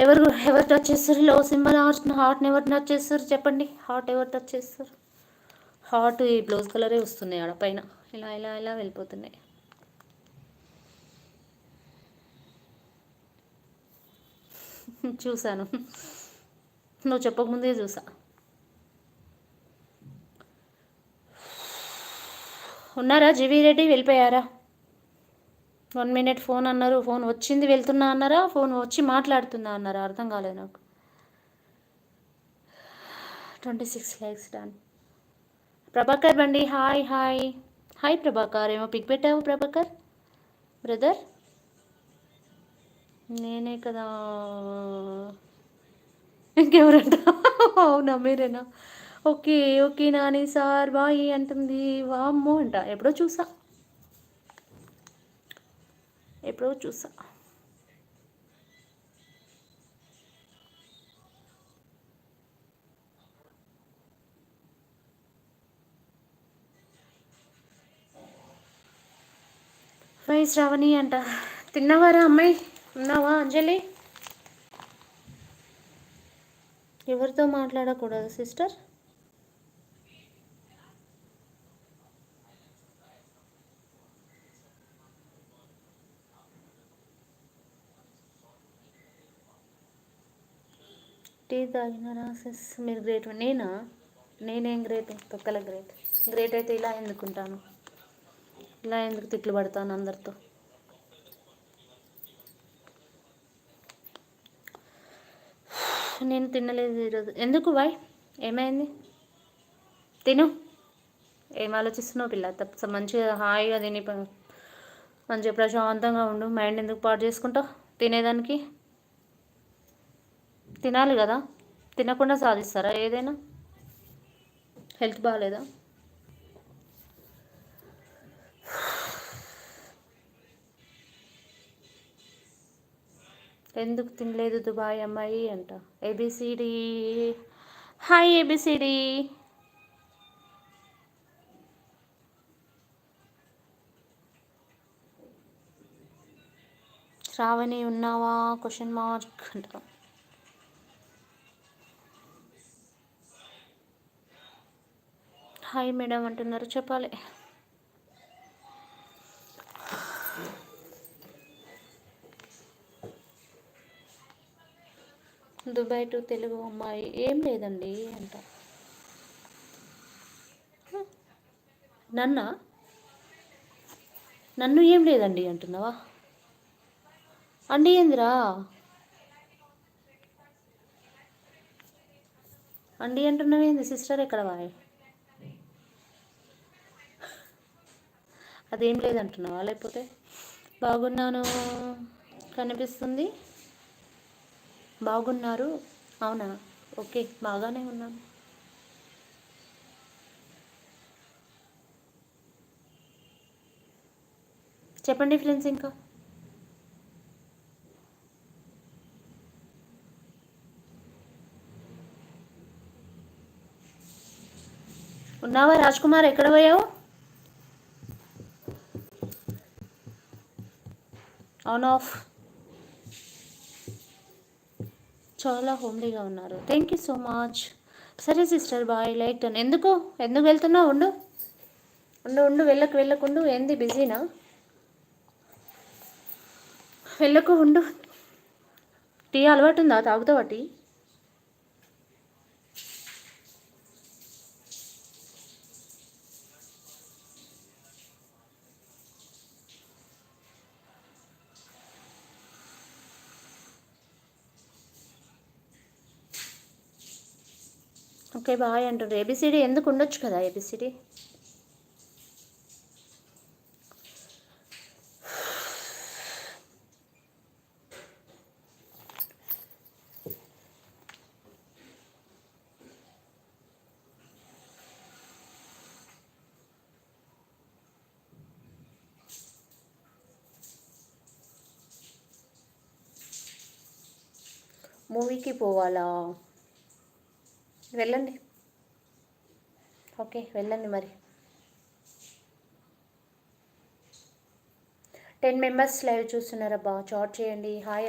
ఎవరు ఎవరు టచ్ చేస్తారు? లవ్ సింబల్ హార్ట్ని ఎవరు టచ్ చేస్తారు చెప్పండి? హార్ట్ ఎవరు టచ్ చేస్తారు? హార్ట్ ఈ బ్లౌజ్ కలరే వస్తున్నాయి ఆడ పైన, ఇలా ఇలా ఇలా వెళ్ళిపోతున్నాయి. చూశాను, నువ్వు చెప్పకముందే చూసా. ఉన్నారా జీవీ రెడ్డి? వెళ్ళిపోయారా? 1 minute ఫోన్ అన్నారు, ఫోన్ వచ్చింది వెళ్తున్నా అన్నారా, ఫోన్ వచ్చి మాట్లాడుతున్నా అన్నారా? అర్థం కాలేదు నాకు. 26 likes డన్. ప్రభాకర్ బండి హాయ్ హాయ్ హాయ్ ప్రభాకర్. ఏమో పిక్ పెట్టావు ప్రభాకర్ బ్రదర్. నేనే కదా, ఇంకెవరంట? అవునా మీరేనా? Okay okay Nani sir bye అంటుంది. వామ్మో అంట, ఎప్పుడో చూసా ఎప్పుడో చూసా. వై శ్రావణి అంట. తిన్నవారా అమ్మాయి? ఉన్నావా అంజలి? ఎవరితో మాట్లాడకూడదు సిస్టర్? టీ తాగినారా సిస్? మీరు గ్రేట్. నేనా? నేనేం గ్రేట్? తొక్కల గ్రేట్. గ్రేట్ అయితే ఇలా ఎందుకుంటాను, ఇలా ఎందుకు తిట్లు పడతాను అందరితో? నేను తినలేదు ఈరోజు. ఎందుకు బాయ్? ఏమైంది? తిను. ఏం ఆలోచిస్తున్నావు పిల్ల? తప్ప మంచిగా హాయిగా తిని మంచిగా ప్రశాంతంగా ఉండు. మైండ్ ఎందుకు పాడు చేసుకుంటావు తినేదానికి? తినాలి కదా, తినకుండా సాధిస్తారా ఏదైనా? హెల్త్ బాగాలేదా? ఎందుకు తినలేదు దుబాయ్ అమ్మాయి అంట. A B C D hi A B C D. శ్రావణి ఉన్నావా క్వశ్చన్ మార్క్ అంట. హాయ్ మేడం అంటున్నారు, చెప్పాలి. దుబాయ్ టు తెలుగు అమ్మాయి ఏం లేదండి అంట. నన్ను ఏం లేదండి అంటున్నావా? అండి ఏందిరా అండి అంటున్నావు ఏంది సిస్టర్? ఎక్కడ వాయ్? అదేం లేదంటున్నావా? లేకపోతే బాగున్నాను కనిపిస్తుంది, బాగున్నారు. అవునా? ఓకే బాగానే ఉన్నాను. చెప్పండి ఫ్రెండ్స్. ఇంకా ఉన్నావా రాజ్ కుమార్? ఎక్కడ పోయావు? On off. చాలా హోమ్లీగా ఉన్నారు. Thank you so much. సరే సిస్టర్ బాయ్. Like done. ఎందుకు ఎందుకు వెళ్తున్నావు? ఉండు ఉండు ఉండు, వెళ్ళకుండు. ఏంది బిజీనా? వెళ్ళకు, ఉండు. టీ అలవాటు ఉందా? తాగుతావా టీ? ఓకే బాయ్ అంటారు. ఏబిసిడి ఎందుకు ఉండొచ్చు కదా ఏబిసిడి. మూవీకి పోవాలా? వెళ్ళండి. ఓకే వెళ్ళండి మరి. 10 members లైవ్ చూస్తున్నారబ్బా. చాట్ చేయండి. హాయ్